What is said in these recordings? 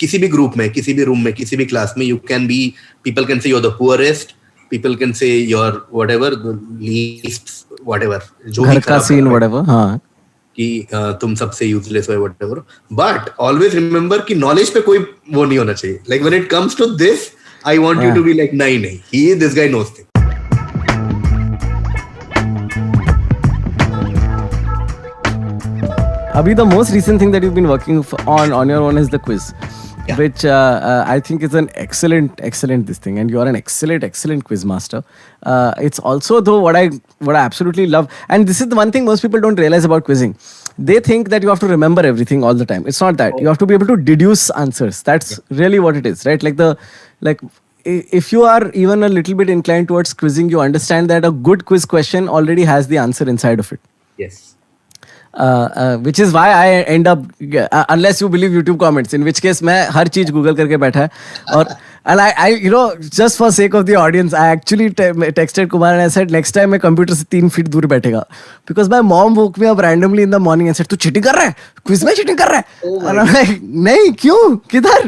किसी भी ग्रुप में, किसी भी रूम में, किसी भी क्लास में, you can be, people can say you're the poorest, people can say you're whatever, the least whatever, जो भी घर का सीन whatever, हाँ, कि तुम सबसे यूजलेस हो whatever, but always remember कि नॉलेज पे कोई वो नहीं होना चाहिए. Like when it comes to this, I want you to be like नहीं, this guy knows things. Abhi, the most recent thing that you've been working on your own is the quiz, which I think is an excellent this thing, and you are an excellent quiz master. It's also though what I absolutely love, and this is the one thing most people don't realize about quizzing. They think that you have to remember everything all the time. It's not that. You have to be able to deduce answers. That's really what it is, right? Like if you are even a little bit inclined towards quizzing, you understand that a good quiz question already has the answer inside of it. Yes. Which is why I end up, unless you believe YouTube comments, in which case मैं हर चीज Google करके बैठा है और and I you know, just for sake of the audience, I actually texted Kumar and I said next time मैं computer से 3 feet दूर बैठेगा, because my mom woke me up randomly in the morning and said तू cheating कर रहा है, quiz में cheating कर रहा है, and I'm like नहीं क्यों किधर.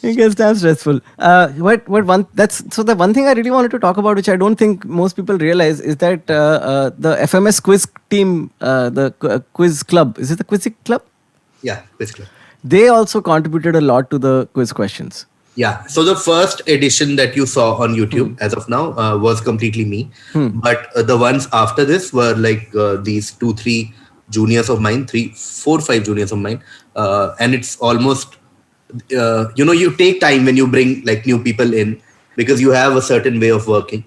It gets damn stressful. The one thing I really wanted to talk about, which I don't think most people realize, is that the FMS quiz team, the quiz club, is it the quiz club? Yeah, quiz club. They also contributed a lot to the quiz questions. Yeah. So the first edition that you saw on YouTube as of now was completely me. But the ones after this were like these 2-3 juniors of mine, 3-4-5 juniors of mine. And it's almost, you take time when you bring like new people in, because you have a certain way of working.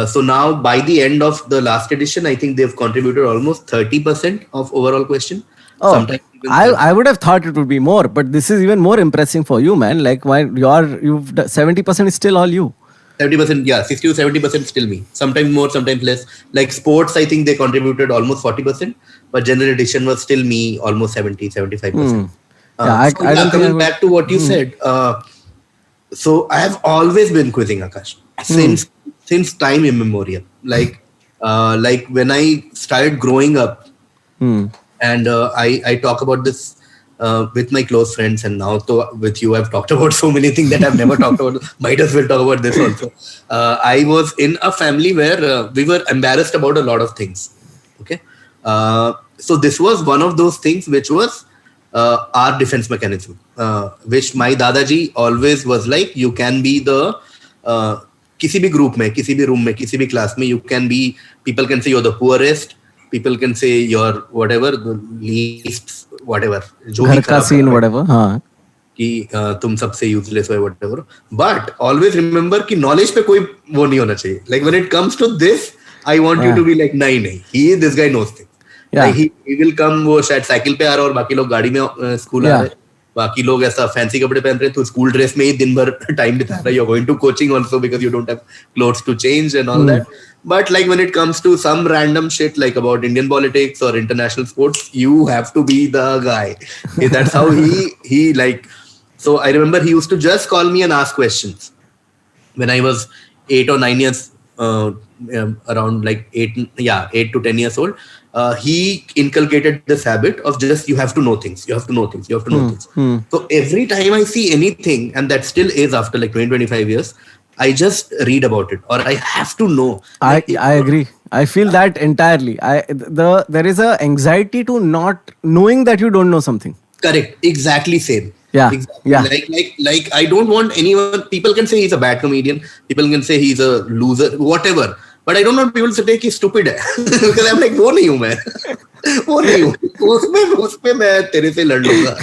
So now by the end of the last edition, I think they've contributed almost 30% of overall question. Oh, I would have thought it would be more, but this is even more impressive for you, man. Like you've 70% is still all you. 70%, yeah, 60 to 70% still me. Sometimes more, sometimes less. Like sports, I think they contributed almost 40%, but general edition was still me, almost 70-75%. Coming back to what you said, so I have always been quizzing, Akash, since time immemorial. Like when I started growing up, and I talk about this with my close friends, and now with you, I've talked about so many things that I've never talked about. Might as well talk about this also. I was in a family where we were embarrassed about a lot of things. Okay, so this was one of those things which was our defense mechanism, which my Dadaji always was like, you can be the किसी भी group में, किसी भी room में, किसी भी class में, you can be, people can say you're the poorest, people can say you're whatever, the least whatever, जो घर का scene whatever, हाँ, कि तुम सबसे useless हो whatever, but always remember कि knowledge पे कोई वो नहीं होना चाहिए. Like when it comes to this, I want you to be like नहीं, this guy knows things. Like he will come, वो शायद साइकिल पे आ रहा है और बाकी लोग गाड़ी में स्कूल आ रहे हैं, बाकी लोग ऐसा फैंसी कपड़े पहन रहे हैं, तो स्कूल ड्रेस में ही दिन भर टाइम बिता रहा है. You're going to coaching also because you don't have clothes to change and all that. But like when it comes to some random shit like about Indian politics or international sports, you have to be the guy. Okay, that's how he like. So I remember he used to just call me and ask questions when I was 8 or 9 years, around like 8 to 10 years old. He inculcated this habit of just, you have to know things. So every time I see anything, and that still is after like 20-25 years, I just read about it, or I have to know. I agree. I feel that entirely. There is a anxiety to not knowing that you don't know something. Correct. Exactly same. Yeah. Exactly. Yeah. Like I don't want anyone. People can say he's a bad comedian. People can say he's a loser. Whatever. But I don't want people to say कि stupid है. Because I'm like वो नहीं हूँ मैं. वो नहीं हूँ. उसमें मैं तेरे से लड़ लूँगा.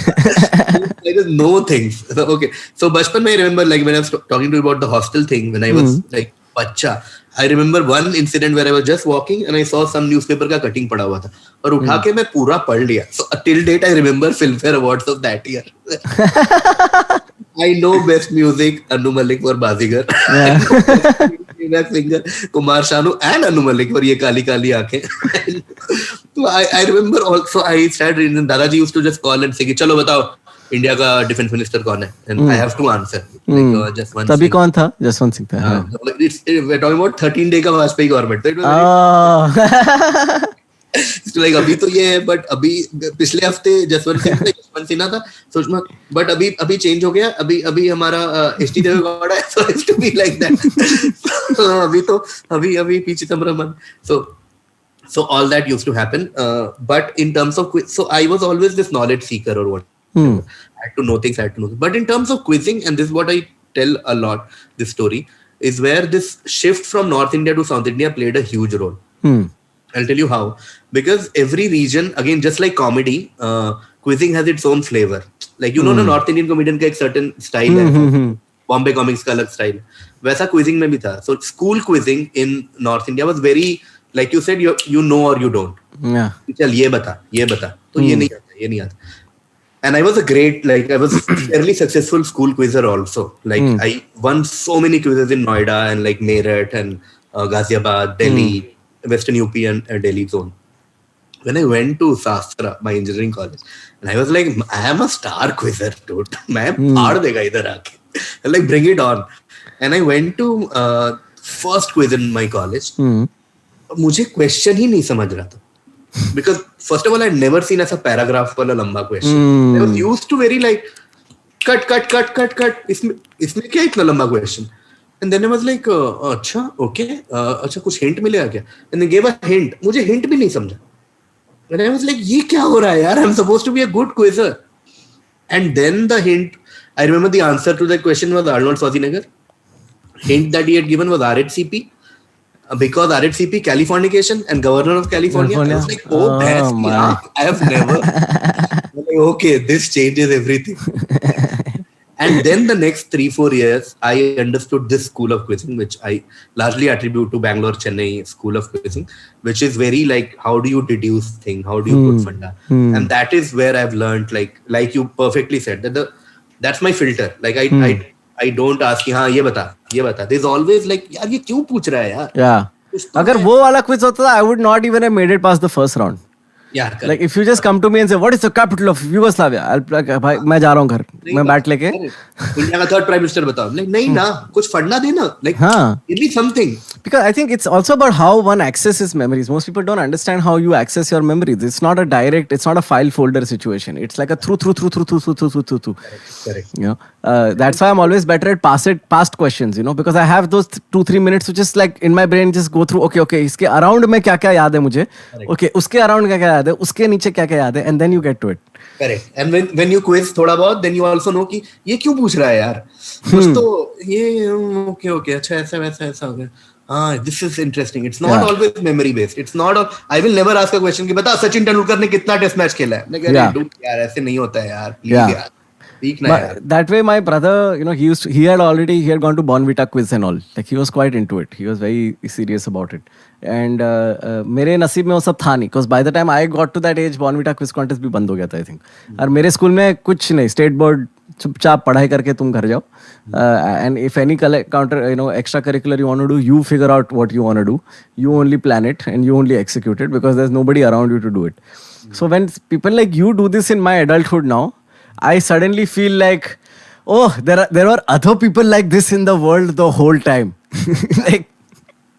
I just know things. Okay. So बचपन में I remember like when I was talking to you about the hostel thing when I was like बच्चा. I remember one incident where I was just walking and I saw some newspaper का cutting पड़ा हुआ था और उठा के मैं पूरा पढ़ लिया. So till date I remember Filmfare Awards of that year. I know best music, Anu Malik for Bazigar. Best singer, Kumar Sanu and Anu Malik for Ye Kali Kali Aankhein. So I remember also I started reading, Dadaji used to just call and say, चलो बताओ India का defence minister कौन है, and I have to answer. Like, just one. तभी कौन था? जसवंत सिंह था. We're talking about 13 day का वाजपेयी गवर्नमेंट. लाइक अभी तो ये है, बट अभी पिछले हफ्ते जसवंत सिन्हा था, सुषमा, बट अभी चेंज हो गया, अभी हमारा एचडी देवेगौड़ा है, so it's to be like that. अभी तो अभी P Chidambaram, so all that used to happen, but in terms of so I was always this knowledge seeker or what. I had to know things, but in terms of quizzing, and this is what I tell a lot, this story is where this shift from North India to South India played a huge role. I'll tell you how. Because every region, again, just like comedy, quizzing has its own flavor. Like, you know, North Indian comedian का एक certain style है, Bombay comics का अलग style, वैसा quizzing में भी था. So school quizzing in North India was very, like you said, you know or you don't. Yeah. चल ये बता, तो ये नहीं आता. And I was I was fairly successful school quizzer also. Like I won so many quizzes in Noida and like Meerut and Ghaziabad, Delhi, Western UP and Delhi zone. When I went to Sastra, my engineering college, and I was like, I am a star quizzer, dude. मैं फाड़ देगा इधर आके. Like bring it on. And I went to first quiz in my college. मुझे question ही नहीं समझ रहा था. Because first of all, I'd never seen as a paragraph वाला लंबा question. I was used to very like cut. इसमें क्या इतना लंबा question? And then I was like, अच्छा, okay, अच्छा कुछ hint मिलेगा क्या? And they gave a hint. मुझे hint भी नहीं समझा. And I was like, ये क्या हो रहा है यार? I'm supposed to be a good quizzer. And then the hint, I remember the answer to that question was Arnold Schwarzenegger. Hint that he had given was RHCP. Because RHCP, Californication, and Governor of California. I was like, I have never. Like, okay, this changes everything. And then the next 3-4 years, I understood this school of quizzing, which I largely attribute to Bangalore, Chennai school of quizzing, which is very like, how do you deduce thing? How do you put funda? And that is where I've learned, like you perfectly said, that that's my filter. Like I don't ask कि हाँ ये बता. There's always like यार ये क्यों पूछ रहा है यार? Yeah. अगर वो वाला quiz होता था, I would not even have made it past the first round. Yeah, correct. Like if you just come to me and say, what is the capital of Yugoslavia? I'll be like, भाई मैं जा रहा हूँ घर, मैं bat लेके. India का third prime minister बताओ. Like नहीं ना, कुछ फंडा देना. Like give me something. Because I think it's also about how one accesses memories. Most people don't understand how you access your memories. It's not a direct, it's not a file folder situation. It's like a through. Correct. You know, that's why I'm always better at past questions. You know, because I have those 2-3 minutes to just like in my brain just go through. Okay. इसके around में क्या याद है मुझे? Okay, उसके around क्या याद है? उसके नीचे क्या याद है? And then you get to it. Correct. And when you quiz थोड़ा बहुत, then you also know कि ये क्यों पूछ रहा है यार? कुछ तो ये okay अच्छा ऐसा हो गया. This is interesting. It's not always memory based. It's not. I will never ask a question कि बता सचिन तेंदुलकर ने कितना टेस्ट मैच खेला है? मैं कह रहा हूँ यार ऐसे नहीं होता है यार. Please यार. That way, my brother, you know, he had gone to Bonvita quiz and all. Like he was quite into it. He was very serious about it. And मेरे नसीब में वो सब था नहीं. Because by the time I got to that age, Bonvita quiz contest भी बंद हो गया था, I think. और मेरे स्कूल में कुछ नहीं, स्टेट बोर्ड चुपचाप पढ़ाई करके तुम घर जाओ. And if any extracurricular you want to do, you figure out what you want to do. You only plan it and you only execute it because there's nobody around you to do it. So when people like you do this in my adulthood now, I suddenly feel like, oh, there were other people like this in the world the whole time. Like,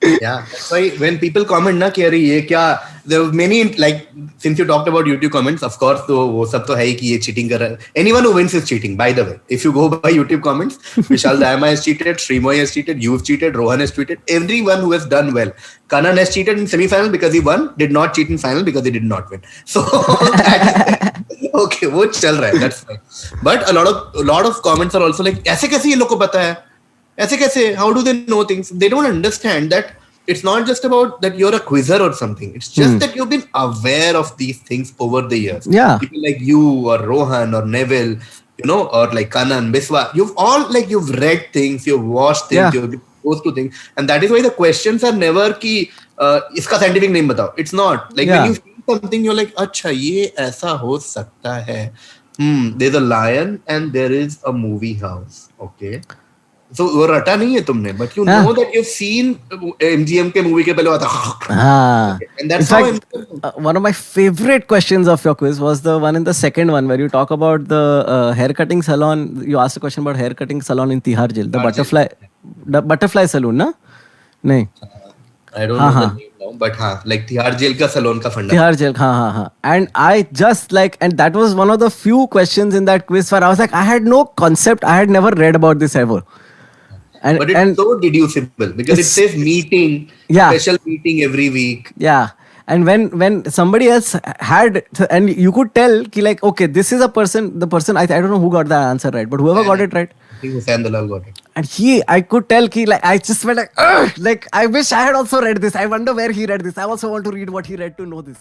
yeah, that's why when people comment ना कि अरे ये क्या, there were many like since you talked about YouTube comments, of course तो वो सब तो है ही कि ये cheating कर रहा है. Anyone who wins is cheating. By the way, if you go by YouTube comments, Vishal Dayama has cheated, Srimoy has cheated, you've cheated, Rohan has cheated, everyone who has done well. Kanan has cheated in semi-final because he won, did not cheat in final because he did not win. So okay, वो चल रहा है, that's fine. But a lot of comments are also like ऐसे कैसे ये लोग को पता है? ऐसे कैसे? How do they know things? They don't understand that it's not just about that you're a quizzer or something. It's just that you've been aware of these things over the years. Yeah. People like you or Rohan or Neville, you know, or like Kanan, Biswa, you've read things, you've watched things, you've been exposed to things. And that is why the questions are never कि इसका scientific name बताओ. It's not. Like when you see something, you're like, अच्छा ये ऐसा हो सकता है. There's a lion and there is a movie house. Okay. So वो रटा नहीं है तुमने, but you know that you've seen MGM के movie के पहले आता. And that's how one of my favorite questions of your quiz was the one in the second one where you talk about the haircutting salon. You asked a question about haircutting salon in Tihar jail, the butterfly saloon, na? नहीं. I don't know the name now, but हाँ, like Tihar jail का salon का फंडा. Tihar Jail, हाँ. And I just like, and that was one of the few questions in that quiz where I was like, I had no concept, I had never read about this ever. But it's so deducible because it It's- says meeting, Yeah. special meeting every week. Yeah. And when somebody else had, and you could tell ki like, okay, this is the person, I don't know who got the answer right, but whoever got it right. I think Hussain Dalal got it. And I could tell ki like, I just felt like, ugh, like I wish I had also read this. I wonder where he read this. I also want to read what he read to know this.